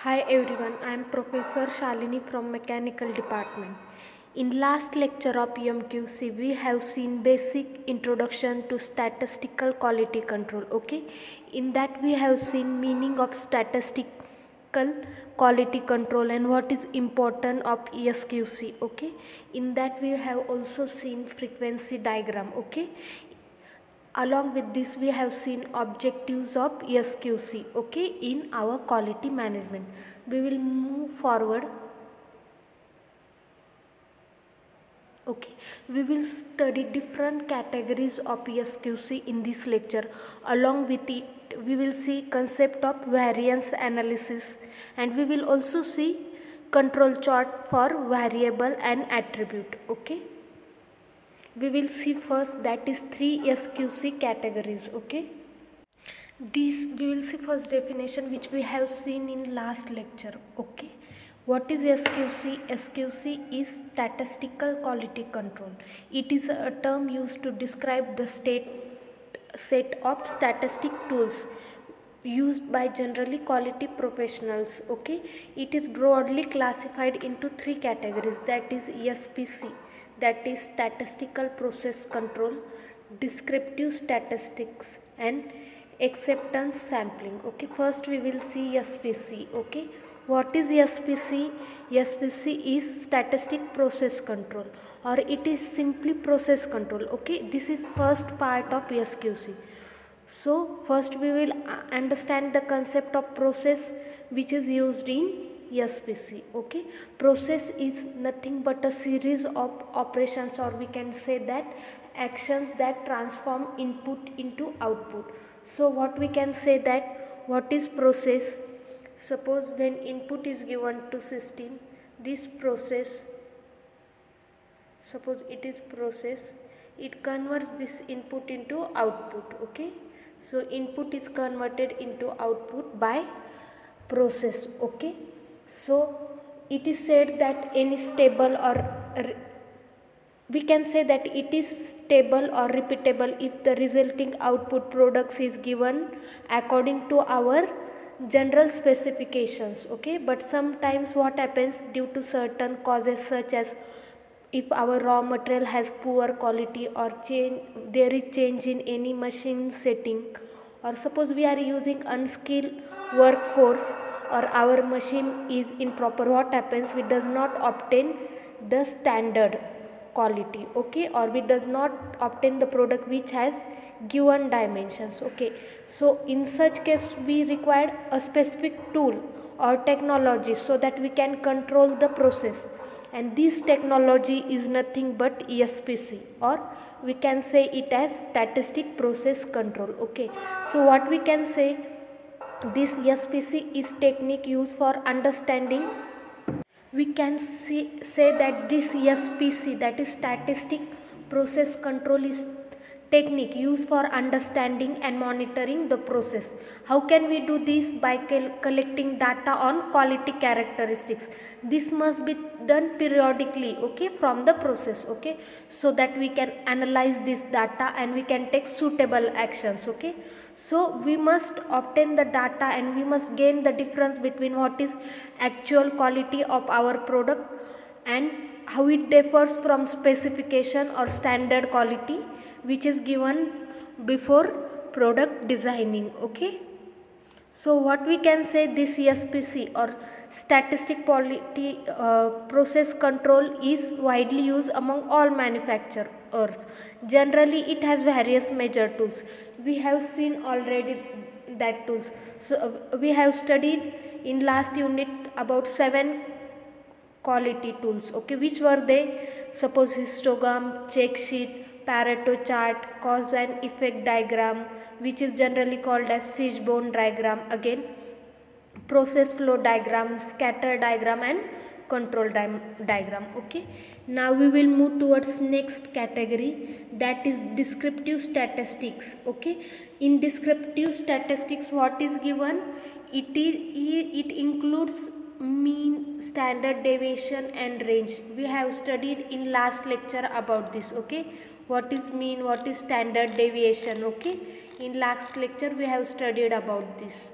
Hi everyone, I am Professor Shalini from Mechanical Department. In last lecture of PMQC, we have seen basic introduction to statistical quality control. Okay, in that we have seen meaning of statistical quality control and what is important of SQC. Okay, in that we have also seen frequency diagram. Okay, along with this we have seen objectives of SQC, okay, in our quality management. We will move forward. Okay, we will study different categories of SQC in this lecture. Along with it, we will see concept of variance analysis, and we will also see control chart for variable and attribute. Okay, we will see first that is 3 SQC categories. Okay, these we will see first definition which we have seen in last lecture. Okay, what is SQC? SQC is statistical quality control. It is a term used to describe the set of statistic tools used by generally quality professionals. Okay, it is broadly classified into 3 categories, that is SPC, that is statistical process control, descriptive statistics, and acceptance sampling. Okay, first we will see SPC. Okay, what is SPC? SPC is statistic process control, or it is simply process control. Okay, this is first part of SQC. So first we will understand the concept of process which is used in SPC. Okay, process is nothing but a series of operations, or we can say that actions that transform input into output. So what we can say that what is process? Suppose when input is given to system, this process, suppose it is process, it converts this input into output. Okay, so input is converted into output by process. Okay, so it is said that any stable or we can say that it is stable or repeatable if the resulting output products is given according to our general specifications. Okay, but sometimes what happens due to certain causes, such as if our raw material has poor quality, or there is change in any machine setting, or suppose we are using unskilled workforce, or our machine is improper, what happens, we does not obtain the standard quality. Okay, or we does not obtain the product which has given dimensions. Okay, so in such case we require a specific tool or technology so that we can control the process, and this technology is nothing but SPC, or we can say it as statistic process control. Okay, so what we can say, this SPC is technique used for understanding, we can say that this SPC, that is statistic process control, is technique used for understanding and monitoring the process. How can we do this? By collecting data on quality characteristics. This must be done periodically, okay, from the process. Okay, so that we can analyze this data and we can take suitable actions. Okay, so we must obtain the data and we must gain the difference between what is actual quality of our product and how it differs from specification or standard quality which is given before product designing. Okay, so what we can say, this SPC or statistic quality process control is widely used among all manufacturers. Generally it has various major tools. We have seen already that tools. So we have studied in last unit about 7 quality tools. Okay, which were they? Suppose histogram, check sheet, Pareto chart, cause and effect diagram, which is generally called as fishbone diagram, again process flow diagram, scatter diagram, and control diagram. Okay, now we will move towards next category, that is descriptive statistics. Okay, in descriptive statistics what is given? It includes mean, standard deviation, and range. We have studied in last lecture about this. Okay, what is mean, what is standard deviation. Okay, in last lecture we have studied about this.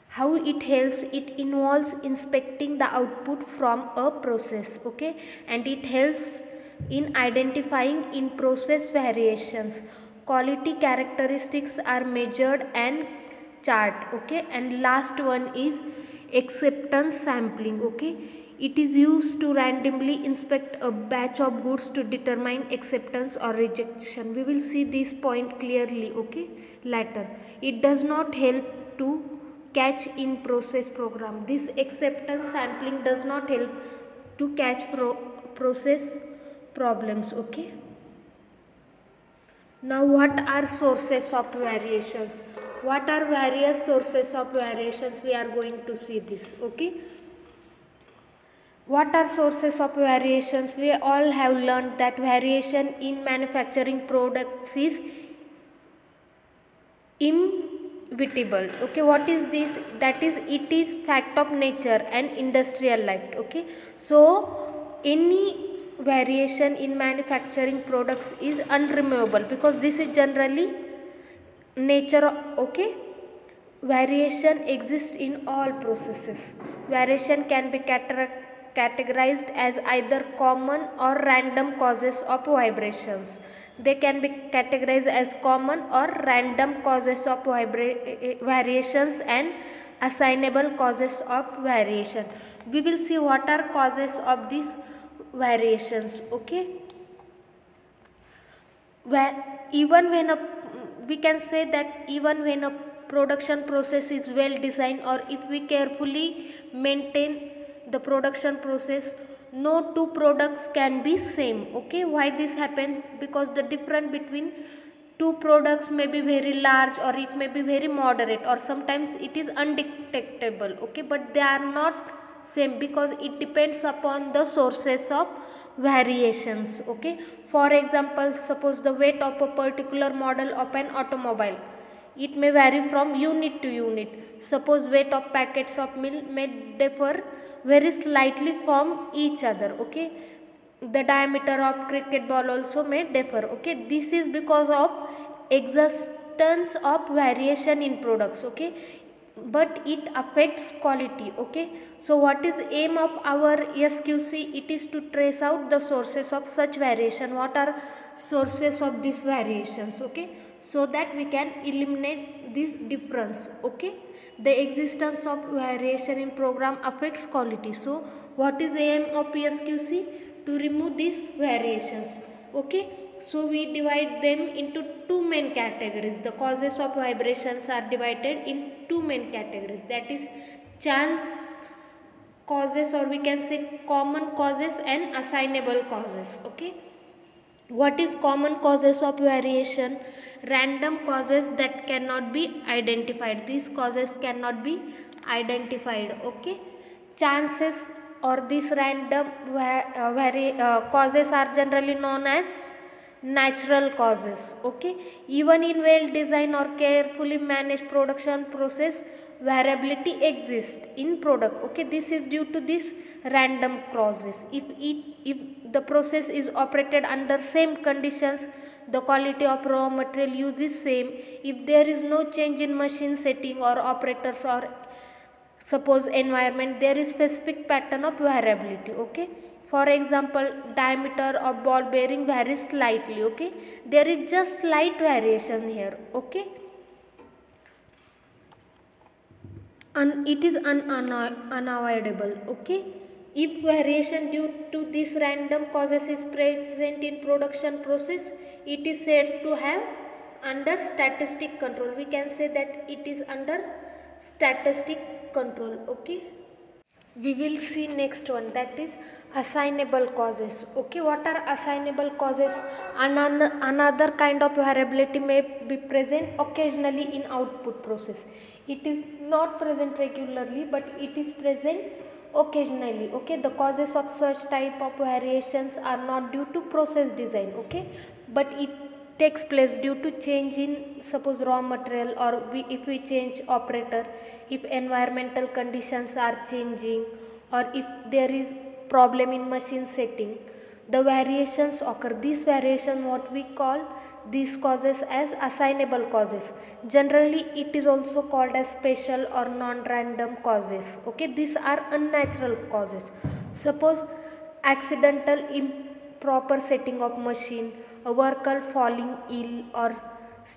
How it helps? It involves inspecting the output from a process, okay, and it helps in identifying in process variations. Quality characteristics are measured and chart, okay. And last one is acceptance sampling, okay. It is used to randomly inspect a batch of goods to determine acceptance or rejection. We will see this point clearly, okay, later. It does not help to catch in process program. This acceptance sampling does not help to catch process problems, okay. Now what are sources of variations? What are various sources of variations? We are going to see this, okay. What are sources of variations? We all have learned that variation in manufacturing products is inevitable, okay. What is this? That is, it is fact of nature and industrial life, okay. So any variation in manufacturing products is unremovable because this is generally nature, okay. Variation exists in all processes. Variation can be categorized as either common or random causes of vibrations. They can be categorized as common or random causes of variations and assignable causes of variation. We will see what are causes of these variations, okay. Even when we can say that even when a production process is well designed, or if we carefully maintain the production process, no two products can be same, okay. Why this happens? Because the difference between two products may be very large or it may be very moderate, or sometimes it is undetectable, okay, but they are not same because it depends upon the sources of variations, okay. For example, suppose the weight of a particular model of an automobile, it may vary from unit to unit. Suppose weight of packets of milk may differ very slightly from each other, okay. The diameter of cricket ball also may differ, okay. This is because of existence of variation in products, okay, but it affects quality, okay. So what is aim of our SQC? It is to trace out the sources of such variation. What are sources of these variations, okay, so that we can eliminate this difference, okay. The existence of variation in program affects quality. So what is aim of SQC? To remove these variations, okay. So we divide them into two main categories. The causes of vibrations are divided in two main categories, that is chance causes, or we can say common causes, and assignable causes, okay. What is common causes of variation? Random causes that cannot be identified. These causes cannot be identified, okay. Chances or these random causes are generally known as natural causes, okay. Even in well designed or carefully managed production process, variability exists in product, okay. This is due to this random causes. If the process is operated under same conditions, the quality of raw material used is same. If there is no change in machine setting or operators or suppose environment, there is specific pattern of variability, okay. For example, diameter of ball bearing varies slightly, okay. There is just slight variation here, okay. And it is unavoidable, okay. If variation due to this random causes is present in production process, it is said to have under statistic control. We can say that it is under statistic control, okay. We will see next one, that is assignable causes, okay. What are assignable causes? Another kind of variability may be present occasionally in output process. It is not present regularly, but it is present occasionally, okay. The causes of such type of variations are not due to process design, okay, but it takes place due to change in suppose raw material, or if we change operator, if environmental conditions are changing, or if there is problem in machine setting, the variations occur. This variation what we call these causes as assignable causes. Generally it is also called as special or non-random causes. Okay, these are unnatural causes. Suppose accidental improper setting of machine, a worker falling ill, or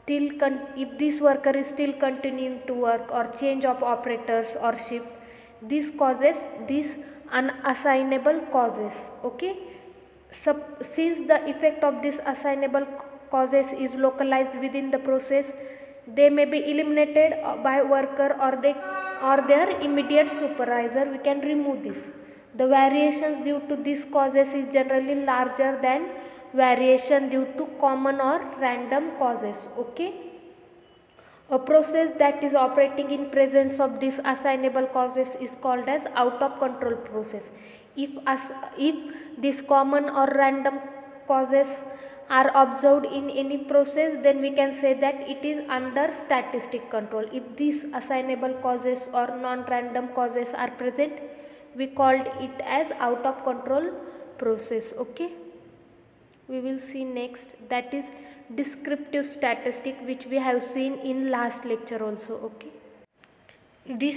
if this worker is still continuing to work, or change of operators or shift, this causes these unassignable causes. Okay, since the effect of this assignable causes is localized within the process, they may be eliminated by worker or their immediate supervisor. We can remove this. The variations due to these causes is generally larger than variation due to common or random causes. Okay, a process that is operating in presence of these assignable causes is called as out of control process. If these common or random causes are observed in any process, then we can say that it is under statistic control. If these assignable causes or non-random causes are present, we called it as out of control process. Okay, we will see next, that is descriptive statistic, which we have seen in last lecture also. Okay, this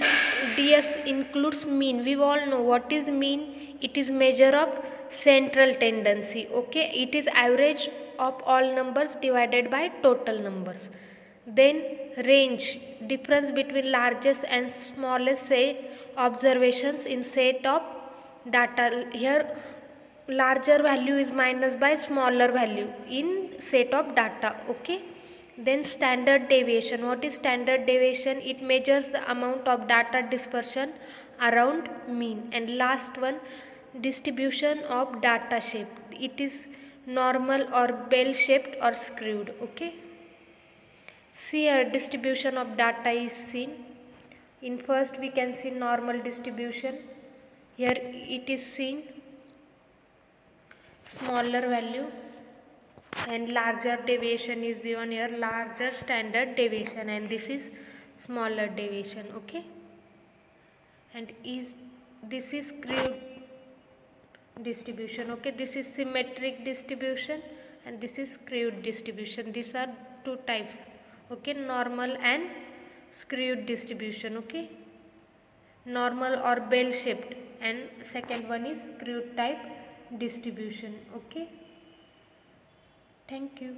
DS includes mean. We all know what is mean. It is measure of central tendency. Okay, it is average of all numbers divided by total numbers. Then range, difference between largest and smallest say observations in set of data. Here larger value is minus by smaller value in set of data. Okay, then standard deviation. What is standard deviation? It measures the amount of data dispersion around mean. And last one, distribution of data shape. It is normal or bell shaped or screwed. Okay, see here distribution of data is seen. In first we can see normal distribution. Here it is seen smaller value, and larger deviation is given here, larger standard deviation, and this is smaller deviation. Okay, and this is skewed distribution. Okay, this is symmetric distribution and this is skewed distribution. These are two types. Okay, normal and skewed distribution. Okay, normal or bell shaped, and second one is skewed type distribution. Okay, thank you.